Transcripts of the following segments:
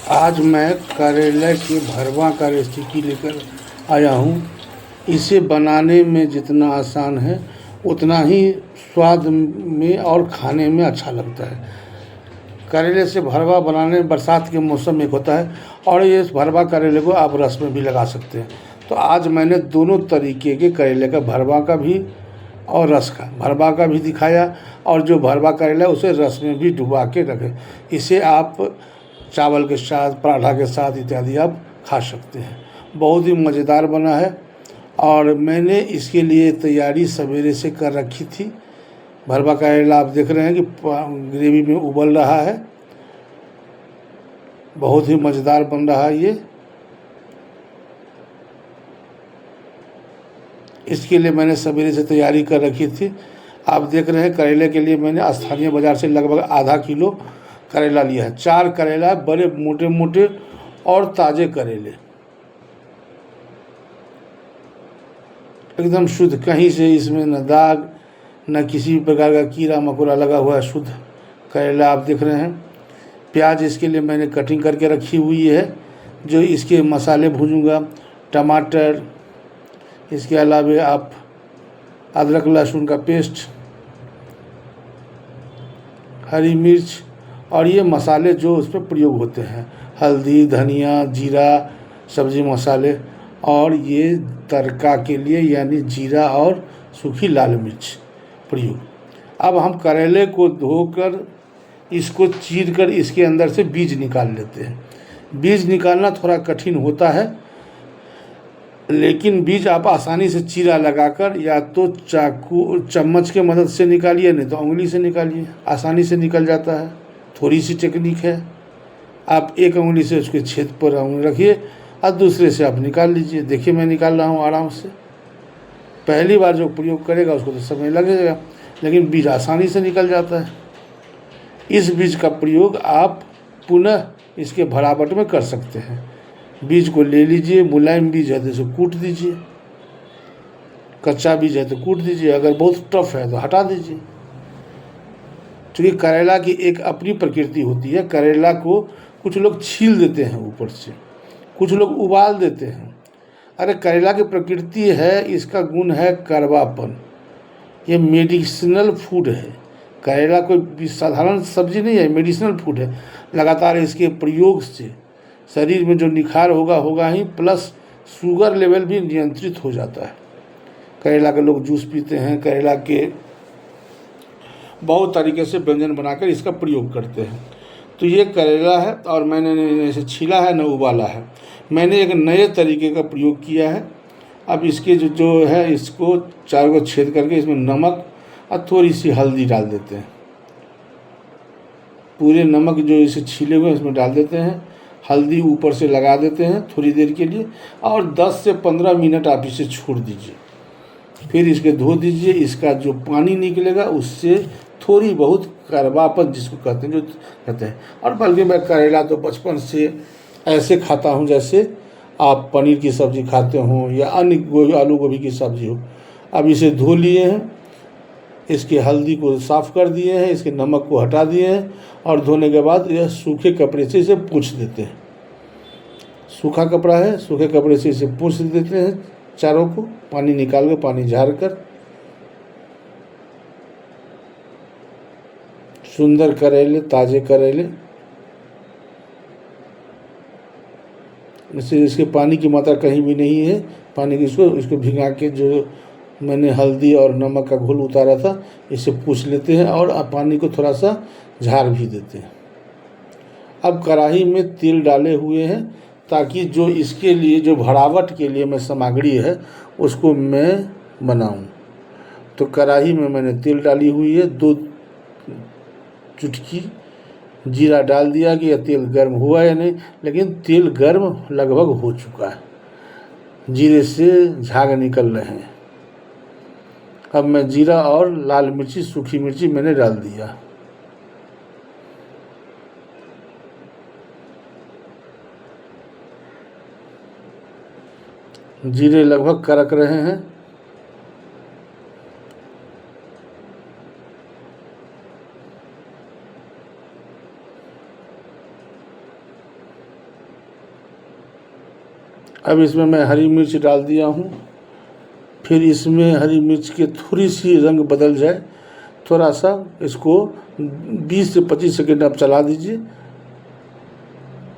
आज मैं करेले के भरवा का रेसिपी लेकर आया हूँ। इसे बनाने में जितना आसान है उतना ही स्वाद में और खाने में अच्छा लगता है। करेले से भरवा बनाने बरसात के मौसम में होता है और ये भरवा करेले को आप रस में भी लगा सकते हैं। तो आज मैंने दोनों तरीके के करेले का भरवा का भी और रस का भरवा का भी दिखाया, और जो भरवा करेला है उसे रस में भी डुबा के रखें। इसे आप चावल के साथ, पराठा के साथ इत्यादि आप खा सकते हैं। बहुत ही मज़ेदार बना है और मैंने इसके लिए तैयारी सवेरे से कर रखी थी। भरवा करेला आप देख रहे हैं कि ग्रेवी में उबल रहा है। बहुत ही मज़ेदार बन रहा है ये। इसके लिए मैंने सवेरे से तैयारी कर रखी थी। आप देख रहे हैं करेले के लिए मैंने स्थानीय बाज़ार से लगभग आधा किलो करेला लिया है। 4 करेला, बड़े मोटे मोटे और ताज़े करेले, एकदम शुद्ध, कहीं से इसमें न दाग न किसी भी प्रकार का कीड़ा मकोड़ा लगा हुआ है, शुद्ध करेला आप देख रहे हैं। प्याज इसके लिए मैंने कटिंग करके रखी हुई है, जो इसके मसाले भूनूंगा। टमाटर, इसके अलावा आप अदरक लहसुन का पेस्ट, हरी मिर्च और ये मसाले जो उस पर प्रयोग होते हैं, हल्दी, धनिया, जीरा, सब्ज़ी मसाले, और ये तड़का के लिए यानी जीरा और सूखी लाल मिर्च प्रयोग। अब हम करेले को धोकर इसको चीर कर इसके अंदर से बीज निकाल लेते हैं। बीज निकालना थोड़ा कठिन होता है, लेकिन बीज आप आसानी से चीरा लगाकर या तो चाकू चम्मच के मदद से निकालिए, नहीं तो उंगली से निकालिए, आसानी से निकल जाता है। थोड़ी सी टेक्निक है। आप एक उंगली से उसके छेद पर उंगली रखिए और दूसरे से आप निकाल लीजिए। देखिए मैं निकाल रहा हूँ आराम से। पहली बार जो प्रयोग करेगा उसको तो समय लगेगा, लेकिन बीज आसानी से निकल जाता है। इस बीज का प्रयोग आप पुनः इसके भरावट में कर सकते हैं। बीज को ले लीजिए, मुलायम बीज है तो इसे कूट दीजिए, कच्चा बीज है तो कूट दीजिए, अगर बहुत टफ है तो हटा दीजिए। क्योंकि करेला की एक अपनी प्रकृति होती है। करेला को कुछ लोग छील देते हैं ऊपर से, कुछ लोग उबाल देते हैं। अरे करेला की प्रकृति है, इसका गुण है कड़वापन। ये मेडिसिनल फूड है। करेला कोई साधारण सब्जी नहीं है, मेडिसिनल फूड है। लगातार इसके प्रयोग से शरीर में जो निखार होगा ही, प्लस शुगर लेवल भी नियंत्रित हो जाता है। करेला के लोग जूस पीते हैं, करेला के बहुत तरीके से व्यंजन बनाकर इसका प्रयोग करते हैं। तो ये करेला है और मैंने न इसे छीला है न उबाला है। मैंने एक नए तरीके का प्रयोग किया है। अब इसके जो है, इसको चारों को छेद करके इसमें नमक और थोड़ी सी हल्दी डाल देते हैं। पूरे नमक जो इसे छीले हुए इसमें डाल देते हैं, हल्दी ऊपर से लगा देते हैं थोड़ी देर के लिए, और 10 से 15 मिनट आप इसे छोड़ दीजिए। फिर इसके धो दीजिए। इसका जो पानी निकलेगा उससे थोड़ी बहुत कड़वापन जिसको कहते हैं, जो कहते हैं। और बल्कि मैं करेला तो बचपन से ऐसे खाता हूँ जैसे आप पनीर की सब्ज़ी खाते हों या अन्य आलू गोभी की सब्ज़ी हो। अब इसे धो लिए हैं, इसके हल्दी को साफ़ कर दिए हैं, इसके नमक को हटा दिए हैं, और धोने के बाद यह सूखे कपड़े से इसे पोंछ देते हैं। सूखा कपड़ा है, सूखे कपड़े से इसे पोंछ देते हैं चारों को, पानी निकाल के, पानी झाड़ कर। सुंदर करेले, ताज़े करेले, इसके पानी की मात्रा कहीं भी नहीं है। पानी की इसको भिगा के जो मैंने हल्दी और नमक का घोल उतारा था, इसे पूछ लेते हैं और पानी को थोड़ा सा झाड़ भी देते हैं। अब कढ़ाई में तेल डाले हुए हैं, ताकि जो इसके लिए जो भरावट के लिए मैं सामग्री है उसको मैं बनाऊं। तो कढ़ाई में मैंने तेल डाली हुई है, 2 चुटकी जीरा डाल दिया कि यह तेल गर्म हुआ या नहीं, लेकिन तेल गर्म लगभग हो चुका है, जीरे से झाग निकल रहे हैं। अब मैं जीरा और लाल मिर्ची, सूखी मिर्ची मैंने डाल दिया। जीरे लगभग कड़क रहे हैं। अब इसमें मैं हरी मिर्च डाल दिया हूँ। फिर इसमें हरी मिर्च के थोड़ी सी रंग बदल जाए, थोड़ा सा इसको 20 से 25 सेकंड आप चला दीजिए।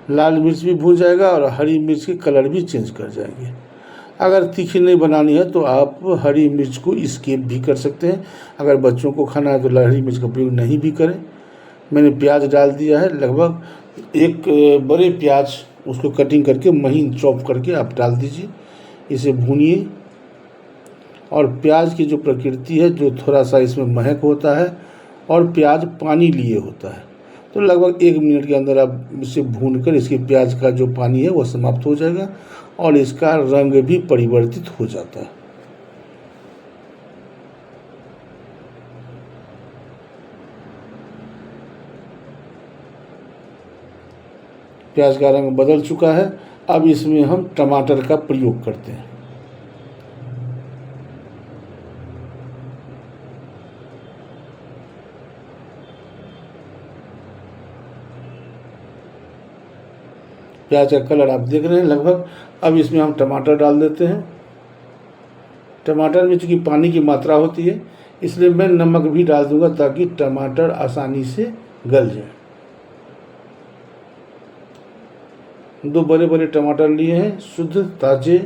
लाल मिर्च भी भून जाएगा और हरी मिर्च के कलर भी चेंज कर जाएंगे। अगर तीखी नहीं बनानी है तो आप हरी मिर्च को स्किप भी कर सकते हैं। अगर बच्चों को खाना है तो हरी मिर्च का प्रयोग नहीं भी करें। मैंने प्याज डाल दिया है, लगभग एक बड़े प्याज, उसको कटिंग करके महीन चॉप करके आप डाल दीजिए। इसे भूनिए और प्याज की जो प्रकृति है, जो थोड़ा सा इसमें महक होता है और प्याज पानी लिए होता है, तो लगभग 1 मिनट के अंदर आप इसे भूनकर इसके प्याज का जो पानी है वो समाप्त हो जाएगा और इसका रंग भी परिवर्तित हो जाता है। प्याज का रंग बदल चुका है। अब इसमें हम टमाटर का प्रयोग करते हैं। प्याज का कलर आप देख रहे हैं लगभग। अब इसमें हम टमाटर डाल देते हैं। टमाटर में चूँकि पानी की मात्रा होती है, इसलिए मैं नमक भी डाल दूंगा ताकि टमाटर आसानी से गल जाए। 2 बड़े बड़े टमाटर लिए हैं, शुद्ध ताजे।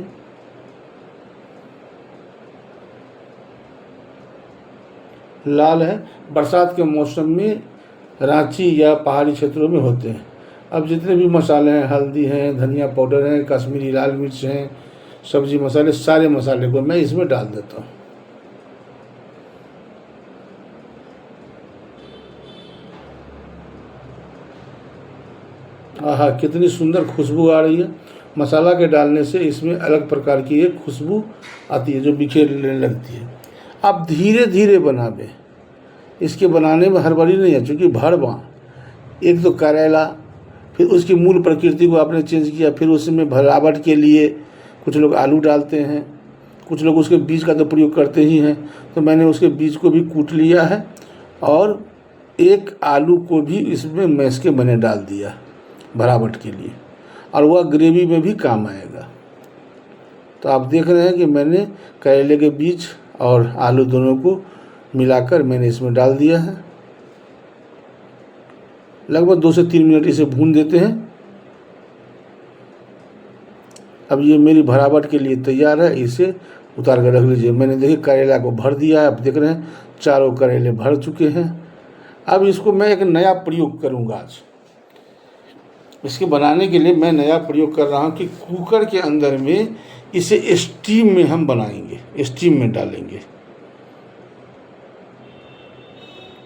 लाल है, बरसात के मौसम में रांची या पहाड़ी क्षेत्रों में होते हैं। अब जितने भी मसाले हैं, हल्दी है, धनिया पाउडर है, कश्मीरी लाल मिर्च हैं, सब्जी मसाले, सारे मसाले को मैं इसमें डाल देता हूँ। आहा, कितनी सुंदर खुशबू आ रही है। मसाला के डालने से इसमें अलग प्रकार की एक खुशबू आती है जो बिखेरने लगती है। आप धीरे धीरे बनावे, इसके बनाने में हड़बड़ी नहीं है, चूँकि भरवा एक तो करेला, फिर उसकी मूल प्रकृति को आपने चेंज किया, फिर उसमें भरावट के लिए कुछ लोग आलू डालते हैं, कुछ लोग उसके बीज का तो प्रयोग करते ही हैं। तो मैंने उसके बीज को भी कूट लिया है और एक आलू को भी इसमें मैश के मैंने डाल दिया भरावट के लिए, और वह ग्रेवी में भी काम आएगा। तो आप देख रहे हैं कि मैंने करेले के बीज और आलू दोनों को मिलाकर मैंने इसमें डाल दिया है। लगभग 2 से 3 मिनट इसे भून देते हैं। अब ये मेरी भरावट के लिए तैयार है, इसे उतार कर रख लीजिए। मैंने देखिए करेला को भर दिया है, आप देख रहे हैं चारों करेले भर चुके हैं। अब इसको मैं एक नया प्रयोग करूँगा आज। इसके बनाने के लिए मैं नया प्रयोग कर रहा हूँ कि कुकर के अंदर में इसे स्टीम में हम बनाएंगे, स्टीम में डालेंगे।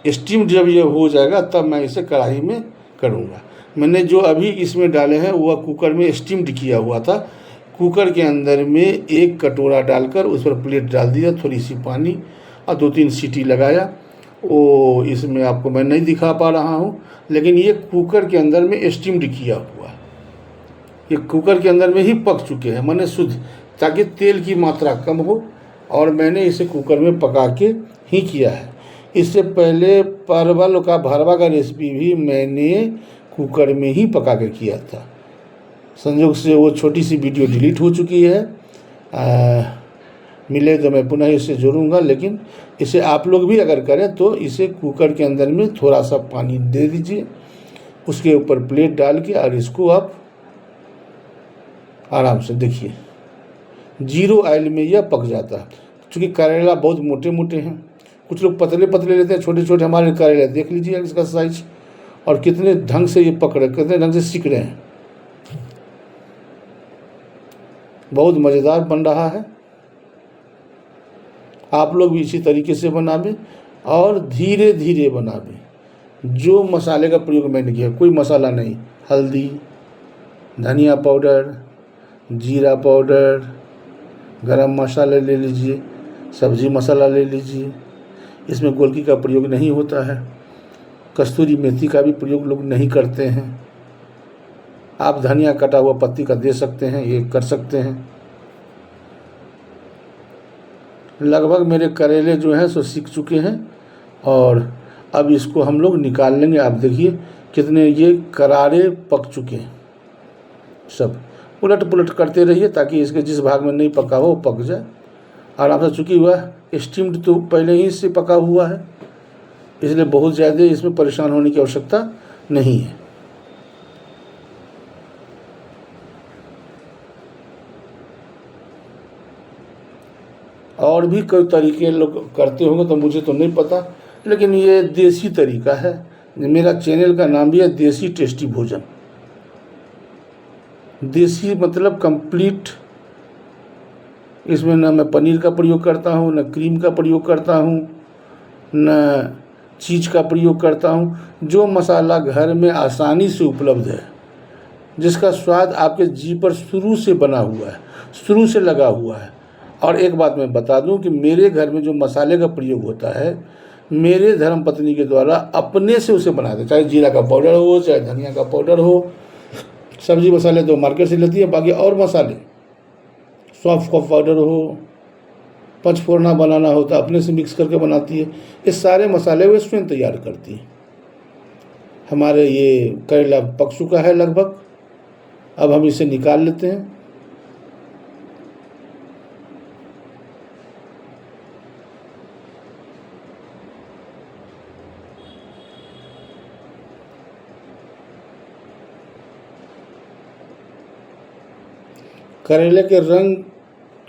स्टीम जब ये हो जाएगा तब मैं इसे कढ़ाई में करूँगा। मैंने जो अभी इसमें डाले हैं वह कुकर में स्टीम्ड किया हुआ था। कुकर के अंदर में 1 कटोरा डालकर उस पर प्लेट डाल दिया, थोड़ी सी पानी और 2-3 सीटी लगाया। वो इसमें आपको मैं नहीं दिखा पा रहा हूँ, लेकिन ये कुकर के अंदर में स्टीम्ड किया हुआ है। ये कुकर के अंदर में ही पक चुके हैं, मैंने शुद्ध, ताकि तेल की मात्रा कम हो, और मैंने इसे कुकर में पका के ही किया है। इससे पहले परवल का भरवा का रेसिपी भी मैंने कुकर में ही पका के किया था। संयोग से वो छोटी सी वीडियो डिलीट हो चुकी है। मिले तो मैं पुनः इसे जोड़ूंगा, लेकिन इसे आप लोग भी अगर करें तो इसे कुकर के अंदर में थोड़ा सा पानी दे दीजिए, उसके ऊपर प्लेट डाल के, और इसको आप आराम से देखिए 0 ऑयल में यह पक जाता है। क्योंकि करेला बहुत मोटे मोटे हैं, कुछ लोग पतले पतले लेते हैं, छोटे छोटे हमारे करेले देख लीजिए इसका साइज, और कितने ढंग से ये पक रहे, कितने ढंग से सीख रहे हैं। बहुत मज़ेदार बन रहा है। आप लोग भी इसी तरीके से बनावें और धीरे धीरे बनावें। जो मसाले का प्रयोग मैंने किया, कोई मसाला नहीं, हल्दी, धनिया पाउडर, जीरा पाउडर, गरम मसाला ले लीजिए, सब्जी मसाला ले लीजिए। इसमें गोलकी का प्रयोग नहीं होता है। कस्तूरी मेथी का भी प्रयोग लोग नहीं करते हैं। आप धनिया कटा हुआ पत्ती का दे सकते हैं, ये कर सकते हैं। लगभग मेरे करेले जो हैं सो सीख चुके हैं, और अब इसको हम लोग निकाल लेंगे। आप देखिए कितने ये करारे पक चुके हैं सब। उलट पुलट करते रहिए ताकि इसके जिस भाग में नहीं पका हो वो पक जाए आराम से। चूँकि वह स्टीम्ड तो पहले ही से पका हुआ है, इसलिए बहुत ज़्यादा इसमें परेशान होने की आवश्यकता नहीं है। और भी कई तरीके लोग करते होंगे तो मुझे तो नहीं पता, लेकिन ये देसी तरीका है। मेरा चैनल का नाम भी है देसी टेस्टी भोजन। देसी मतलब कंप्लीट, इसमें न मैं पनीर का प्रयोग करता हूँ, न क्रीम का प्रयोग करता हूँ, न चीज़ का प्रयोग करता हूँ। जो मसाला घर में आसानी से उपलब्ध है, जिसका स्वाद आपके जीभ पर शुरू से बना हुआ है, शुरू से लगा हुआ है। और एक बात मैं बता दूं कि मेरे घर में जो मसाले का प्रयोग होता है, मेरे धर्मपत्नी के द्वारा अपने से उसे बनाते, चाहे जीरा का पाउडर हो, चाहे धनिया का पाउडर हो। सब्जी मसाले तो मार्केट से लेती है, बाकी और मसाले सौंफ का पाउडर हो, पचफोरना बनाना हो तो अपने से मिक्स करके बनाती है। ये सारे मसाले वे स्वयं तैयार करती है। हमारे ये करेला पक चुका है लगभग, अब हम इसे निकाल लेते हैं। करेले के रंग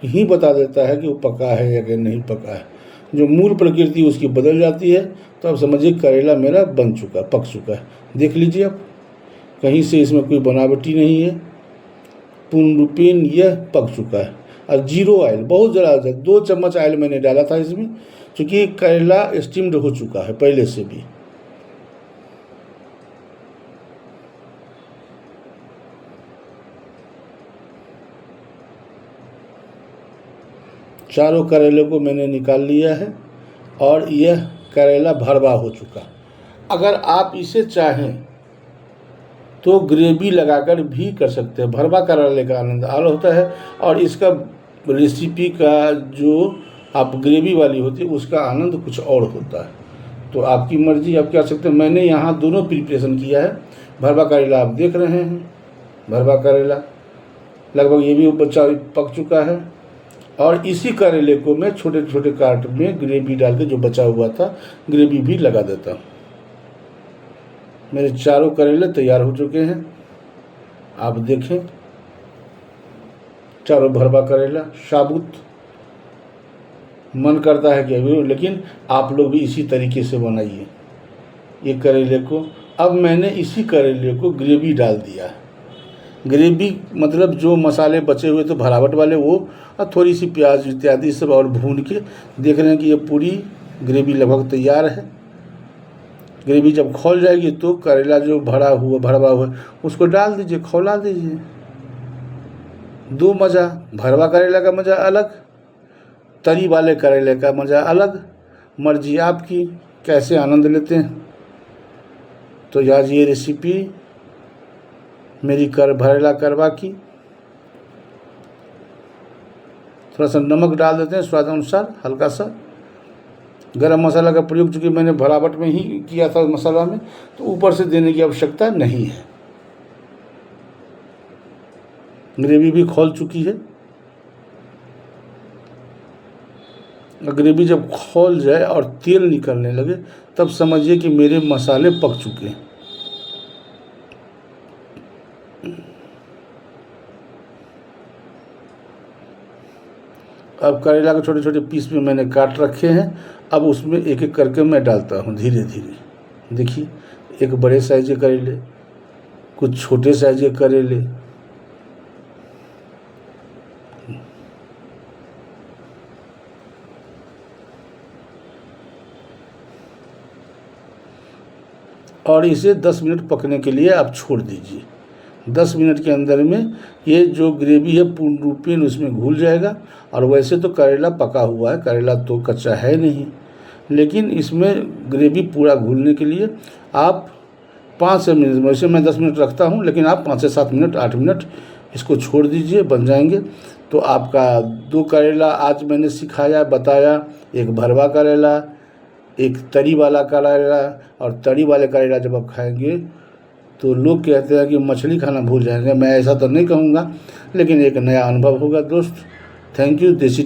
ही बता देता है कि वो पका है या कि नहीं पका है। जो मूल प्रकृति उसकी बदल जाती है तो आप समझिए करेला मेरा बन चुका, पक चुका है। देख लीजिए आप, कहीं से इसमें कोई बनावटी नहीं है, पूर्ण रूपेण यह पक चुका है। और जीरो ऑयल, बहुत ज़रा 2 चम्मच ऑयल मैंने डाला था इसमें, क्योंकि करेला स्टीम्ड हो चुका है पहले से भी। चारों करेले को मैंने निकाल लिया है और यह करेला भरवा हो चुका। अगर आप इसे चाहें तो ग्रेवी लगाकर भी कर सकते हैं। भरवा करेले का आनंद अलग होता है और इसका रेसिपी का जो आप ग्रेवी वाली होती है उसका आनंद कुछ और होता है। तो आपकी मर्जी, आप क्या सकते हैं। मैंने यहाँ दोनों प्रिपरेशन किया है। भरवा करेला आप देख रहे हैं, भरवा करेला लगभग ये भी बच्चा पक चुका है। और इसी करेले को मैं छोटे छोटे काट में ग्रेवी डाल के जो बचा हुआ था ग्रेवी भी लगा देता हूँ। मेरे चारों करेले तैयार हो चुके हैं, आप देखें। चारों भरवा करेला साबुत, मन करता है कि अभी, लेकिन आप लोग भी इसी तरीके से बनाइए ये करेले को। अब मैंने इसी करेले को ग्रेवी डाल दिया है। ग्रेवी मतलब जो मसाले बचे हुए तो भरावट वाले वो, और थोड़ी सी प्याज इत्यादि सब और भून के देख रहे हैं कि ये पूरी ग्रेवी लगभग तैयार है। ग्रेवी जब खौल जाएगी तो करेला जो भरवा हुआ उसको डाल दीजिए, खौला दीजिए। दो मज़ा, भरवा करेला का मज़ा अलग, तरी वाले करेले का मज़ा अलग। मर्जी आपकी कैसे आनंद लेते हैं। तो आज ये रेसिपी मेरी भरेला करवा की। थोड़ा सा नमक डाल देते हैं स्वाद अनुसार, हल्का सा। गरम मसाला का प्रयोग चूँकि मैंने भरावट में ही किया था मसाला में, तो ऊपर से देने की आवश्यकता नहीं है। ग्रेवी भी खौल चुकी है। ग्रेवी जब खौल जाए और तेल निकलने लगे तब समझिए कि मेरे मसाले पक चुके हैं। अब करेला के छोटे छोटे पीस में मैंने काट रखे हैं। अब उसमें एक एक करके मैं डालता हूँ धीरे धीरे। देखिए, एक बड़े साइज के करेले, कुछ छोटे साइज के करेले। और इसे 10 मिनट पकने के लिए आप छोड़ दीजिए। 10 मिनट के अंदर में ये जो ग्रेवी है पूर्ण रूपेण उसमें घुल जाएगा। और वैसे तो करेला पका हुआ है, करेला तो कच्चा है नहीं, लेकिन इसमें ग्रेवी पूरा घुलने के लिए आप 5 से मिनट, वैसे मैं 10 मिनट रखता हूँ, लेकिन आप 5 से 7 मिनट, 8 मिनट इसको छोड़ दीजिए, बन जाएंगे। तो आपका 2 करेला आज मैंने सिखाया, बताया। एक भरवा करेला, एक तरी वाला करेला। और तरी वाले करेला जब आप खाएंगे तो लोग कहते हैं कि मछली खाना भूल जाएंगे। मैं ऐसा तो नहीं कहूँगा, लेकिन एक नया अनुभव होगा दोस्त। Thank you. देसी